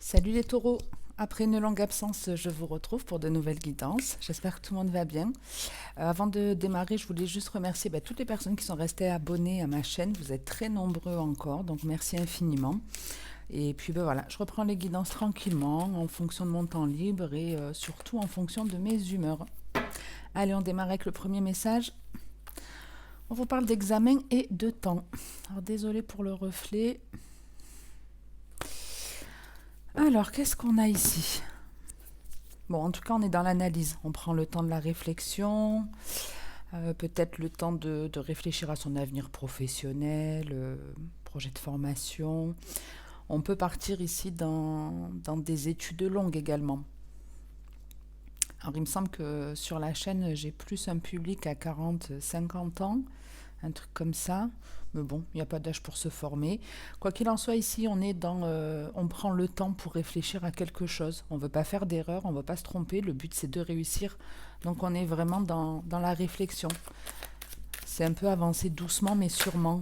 Salut les taureaux, après une longue absence, je vous retrouve pour de nouvelles guidances. J'espère que tout le monde va bien. Avant de démarrer, je voulais juste remercier toutes les personnes qui sont restées abonnées à ma chaîne. Vous êtes très nombreux encore, donc merci infiniment. Et puis voilà, je reprends les guidances tranquillement, en fonction de mon temps libre et surtout en fonction de mes humeurs. Allez, on démarre avec le premier message. On vous parle d'examen et de temps. Alors désolé pour le reflet. Alors, qu'est-ce qu'on a ici? Bon, en tout cas, on est dans l'analyse. On prend le temps de la réflexion, peut-être le temps de réfléchir à son avenir professionnel, projet de formation. On peut partir ici dans des études longues également. Alors, il me semble que sur la chaîne, j'ai plus un public à 40-50 ans, un truc comme ça. Mais bon, il n'y a pas d'âge pour se former. Quoi qu'il en soit, ici, on prend le temps pour réfléchir à quelque chose. On ne veut pas faire d'erreur, on ne veut pas se tromper. Le but, c'est de réussir. Donc, on est vraiment dans la réflexion. C'est un peu avancé doucement, mais sûrement.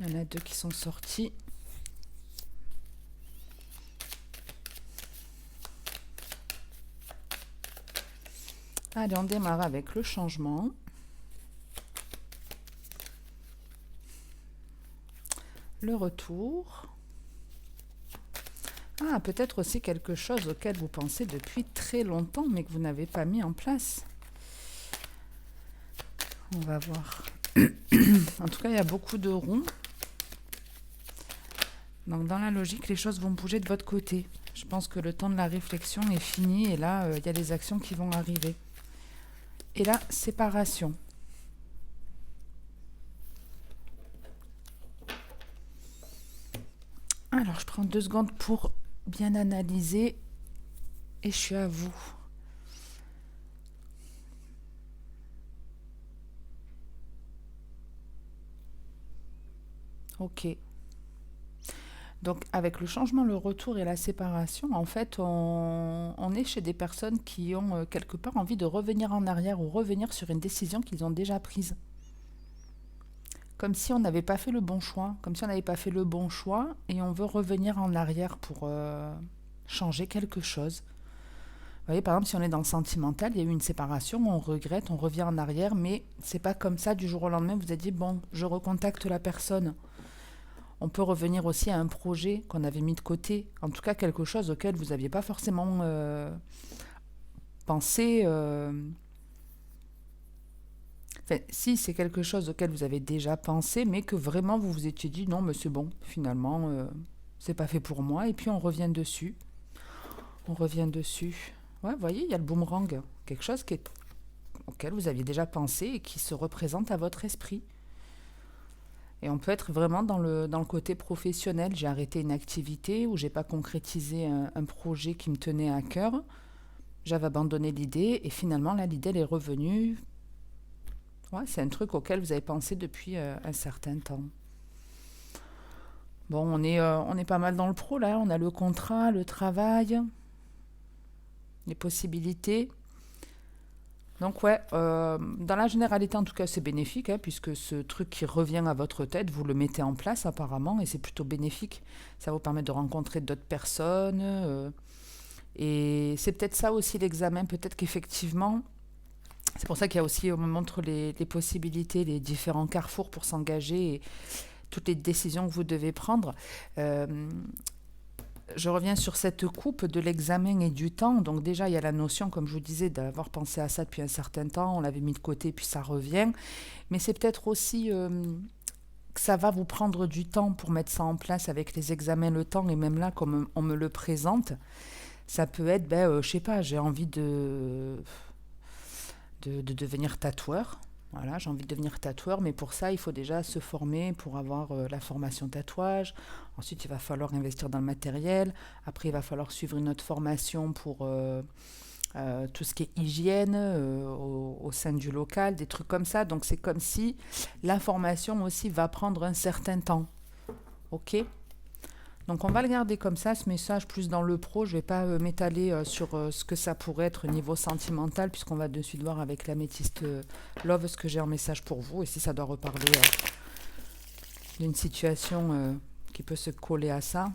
Il y en a deux qui sont sortis. Allez, on démarre avec le changement. Le retour. Ah, peut-être aussi quelque chose auquel vous pensez depuis très longtemps, mais que vous n'avez pas mis en place. On va voir. En tout cas, il y a beaucoup de ronds. Donc, dans la logique, les choses vont bouger de votre côté. Je pense que le temps de la réflexion est fini et là, il y a des actions qui vont arriver. Et là, séparation. Alors, je prends 2 secondes pour bien analyser et je suis à vous. Ok. Donc, avec le changement, le retour et la séparation, en fait, on est chez des personnes qui ont quelque part envie de revenir en arrière ou revenir sur une décision qu'ils ont déjà prise. Comme si on n'avait pas fait le bon choix, comme si on n'avait pas fait le bon choix et on veut revenir en arrière pour changer quelque chose. Vous voyez, par exemple, si on est dans le sentimental, il y a eu une séparation, on regrette, on revient en arrière, mais c'est pas comme ça du jour au lendemain. Vous avez dit, bon, je recontacte la personne. On peut revenir aussi à un projet qu'on avait mis de côté, en tout cas quelque chose auquel vous n'aviez pas forcément pensé. Enfin, si c'est quelque chose auquel vous avez déjà pensé, mais que vraiment vous vous étiez dit non, mais c'est bon, finalement, c'est pas fait pour moi, et puis on revient dessus. On revient dessus. Ouais, vous voyez, il y a le boomerang, quelque chose auquel vous aviez déjà pensé et qui se représente à votre esprit. Et on peut être vraiment dans le côté professionnel. J'ai arrêté une activité ou j'ai pas concrétisé un projet qui me tenait à cœur. J'avais abandonné l'idée et finalement, là, l'idée elle est revenue. Ouais, c'est un truc auquel vous avez pensé depuis un certain temps. Bon, on est pas mal dans le pro là. On a le contrat, le travail, les possibilités. Donc ouais, dans la généralité en tout cas c'est bénéfique, hein, puisque ce truc qui revient à votre tête, vous le mettez en place apparemment et c'est plutôt bénéfique. Ça vous permet de rencontrer d'autres personnes. Et c'est peut-être ça aussi l'examen, peut-être qu'effectivement, c'est pour ça qu'il y a aussi, on montre les possibilités, les différents carrefours pour s'engager et toutes les décisions que vous devez prendre. Je reviens sur cette coupe de l'examen et du temps. Donc déjà, il y a la notion, comme je vous disais, d'avoir pensé à ça depuis un certain temps. On l'avait mis de côté, puis ça revient. Mais c'est peut-être aussi que ça va vous prendre du temps pour mettre ça en place avec les examens, le temps. Et même là, comme on me le présente, ça peut être, je sais pas, j'ai envie de devenir tatoueur. Voilà, j'ai envie de devenir tatoueur, mais pour ça, il faut déjà se former pour avoir la formation tatouage. Ensuite, il va falloir investir dans le matériel. Après, il va falloir suivre une autre formation pour tout ce qui est hygiène au sein du local, des trucs comme ça. Donc, c'est comme si la formation aussi va prendre un certain temps. OK ? Donc on va le garder comme ça, ce message plus dans le pro. Je ne vais pas m'étaler sur ce que ça pourrait être au niveau sentimental, puisqu'on va de suite voir avec l'améthyste Love ce que j'ai en message pour vous. Et si ça doit reparler d'une situation qui peut se coller à ça.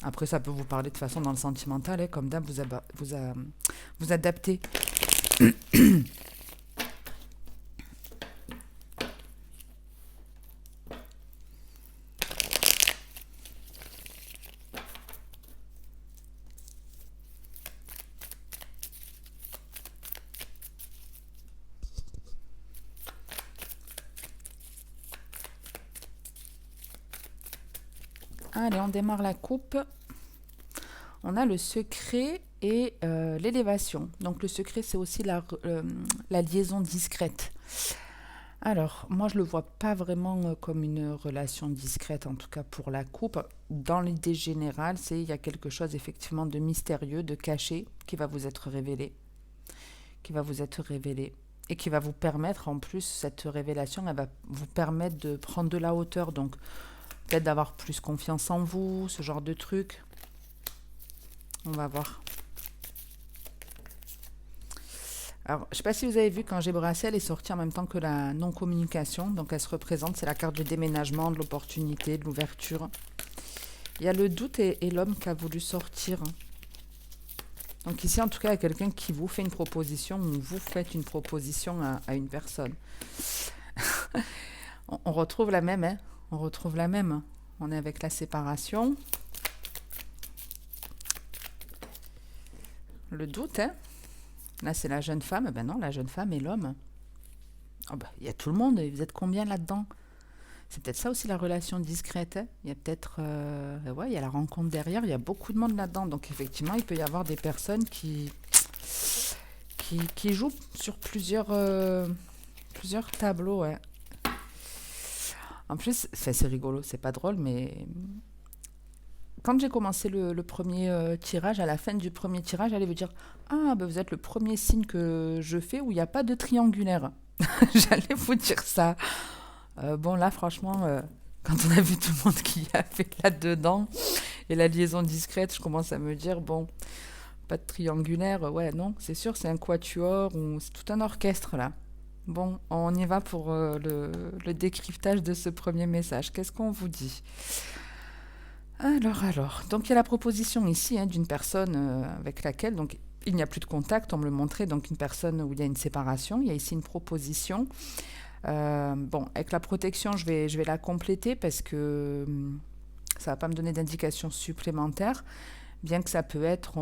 Après, ça peut vous parler de façon dans le sentimental, hein, comme d'hab, vous adaptez. Allez, on démarre la coupe. On a le secret et l'élévation. Donc le secret, c'est aussi la liaison discrète. Alors, moi, je ne le vois pas vraiment comme une relation discrète, en tout cas pour la coupe. Dans l'idée générale, il y a quelque chose effectivement de mystérieux, de caché, qui va vous être révélé. Et qui va vous permettre, en plus, cette révélation, elle va vous permettre de prendre de la hauteur. Donc, peut-être d'avoir plus confiance en vous, ce genre de truc. On va voir. Alors, je ne sais pas si vous avez vu, quand j'ai brassé, elle est sortie en même temps que la non-communication. Donc, elle se représente, c'est la carte du déménagement, de l'opportunité, de l'ouverture. Il y a le doute et l'homme qui a voulu sortir. Donc, ici, en tout cas, il y a quelqu'un qui vous fait une proposition ou vous faites une proposition à une personne. on retrouve la même, hein. On retrouve la même. On est avec la séparation. Le doute, hein. Là, c'est la jeune femme. Ben non, la jeune femme et l'homme. Oh ben, il y a tout le monde. Et vous êtes combien là-dedans? C'est peut-être ça aussi la relation discrète, hein. Il y a peut-être... ouais, il y a la rencontre derrière. Il y a beaucoup de monde là-dedans. Donc, effectivement, il peut y avoir des personnes qui jouent sur plusieurs tableaux, ouais. En plus, c'est rigolo, c'est pas drôle, mais quand j'ai commencé le premier tirage, à la fin du premier tirage, j'allais vous dire « Ah, ben vous êtes le premier signe que je fais où il n'y a pas de triangulaire. » J'allais vous dire ça. Bon, là, franchement, quand on a vu tout le monde qui y avait là-dedans, et la liaison discrète, je commence à me dire « Bon, pas de triangulaire, ouais, non, c'est sûr, c'est un quatuor, ou c'est tout un orchestre, là. » Bon, on y va pour le décryptage de ce premier message. Qu'est-ce qu'on vous dit? Alors. Donc, il y a la proposition ici, hein, d'une personne avec laquelle donc, il n'y a plus de contact, on me le montrait, donc une personne où il y a une séparation. Il y a ici une proposition. Bon, avec la protection, je vais la compléter parce que ça ne va pas me donner d'indications supplémentaires, bien que ça peut être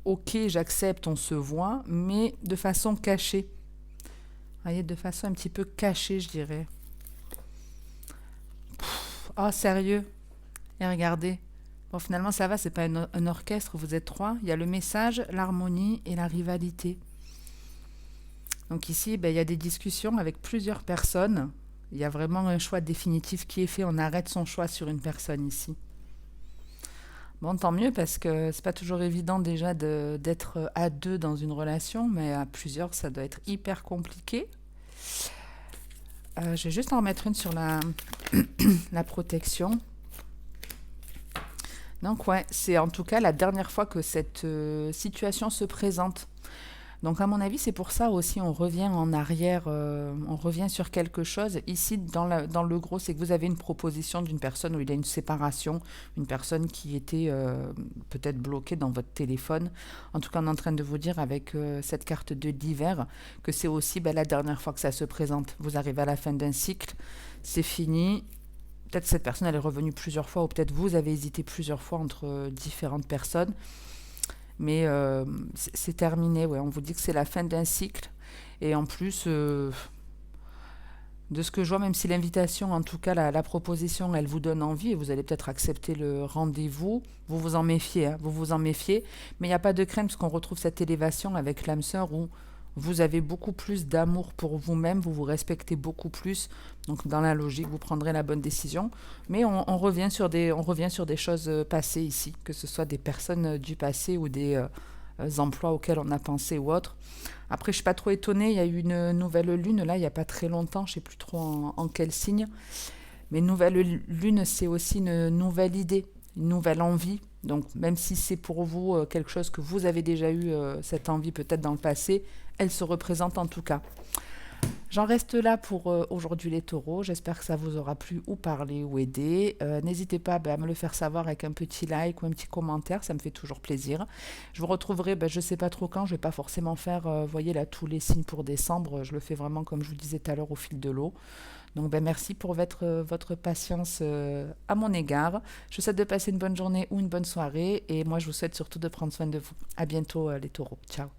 OK, j'accepte, on se voit, mais de façon cachée. Vous voyez, de façon un petit peu cachée, je dirais. Oh, sérieux? Et regardez. Bon, finalement, ça va, c'est pas un orchestre, vous êtes trois. Il y a le message, l'harmonie et la rivalité. Donc ici, ben, il y a des discussions avec plusieurs personnes. Il y a vraiment un choix définitif qui est fait. On arrête son choix sur une personne ici. Bon, tant mieux, parce que c'est pas toujours évident déjà d'être à deux dans une relation, mais à plusieurs, ça doit être hyper compliqué. Je vais juste en remettre une sur la protection. Donc ouais, c'est en tout cas la dernière fois que cette situation se présente. Donc à mon avis, c'est pour ça aussi, on revient en arrière, on revient sur quelque chose. Ici, dans le gros, c'est que vous avez une proposition d'une personne où il y a une séparation, une personne qui était peut-être bloquée dans votre téléphone. En tout cas, on est en train de vous dire avec cette carte de l'hiver que c'est aussi la dernière fois que ça se présente. Vous arrivez à la fin d'un cycle, c'est fini. Peut-être cette personne, elle est revenue plusieurs fois, ou peut-être vous avez hésité plusieurs fois entre différentes personnes. Mais c'est terminé, ouais. On vous dit que c'est la fin d'un cycle. Et en plus, de ce que je vois, même si l'invitation, en tout cas la proposition, elle vous donne envie, et vous allez peut-être accepter le rendez-vous, vous vous en méfiez, hein, vous vous en méfiez. Mais il n'y a pas de crainte, parce qu'on retrouve cette élévation avec l'âme sœur où vous avez beaucoup plus d'amour pour vous-même, vous vous respectez beaucoup plus. Donc dans la logique, vous prendrez la bonne décision. Mais on revient sur des choses passées ici, que ce soit des personnes du passé ou des emplois auxquels on a pensé ou autres. Après, je ne suis pas trop étonnée, il y a eu une nouvelle lune, là, il n'y a pas très longtemps, je ne sais plus trop en quel signe. Mais nouvelle lune, c'est aussi une nouvelle idée, une nouvelle envie. Donc même si c'est pour vous quelque chose que vous avez déjà eu, cette envie peut-être dans le passé, elle se représente en tout cas. J'en reste là pour aujourd'hui les taureaux. J'espère que ça vous aura plu ou parlé ou aidé. N'hésitez pas à me le faire savoir avec un petit like ou un petit commentaire, ça me fait toujours plaisir. Je vous retrouverai, je ne sais pas trop quand, je ne vais pas forcément faire, voyez là, tous les signes pour décembre. Je le fais vraiment comme je vous disais tout à l'heure au fil de l'eau. Donc merci pour votre patience à mon égard. Je vous souhaite de passer une bonne journée ou une bonne soirée et moi je vous souhaite surtout de prendre soin de vous. À bientôt les taureaux. Ciao.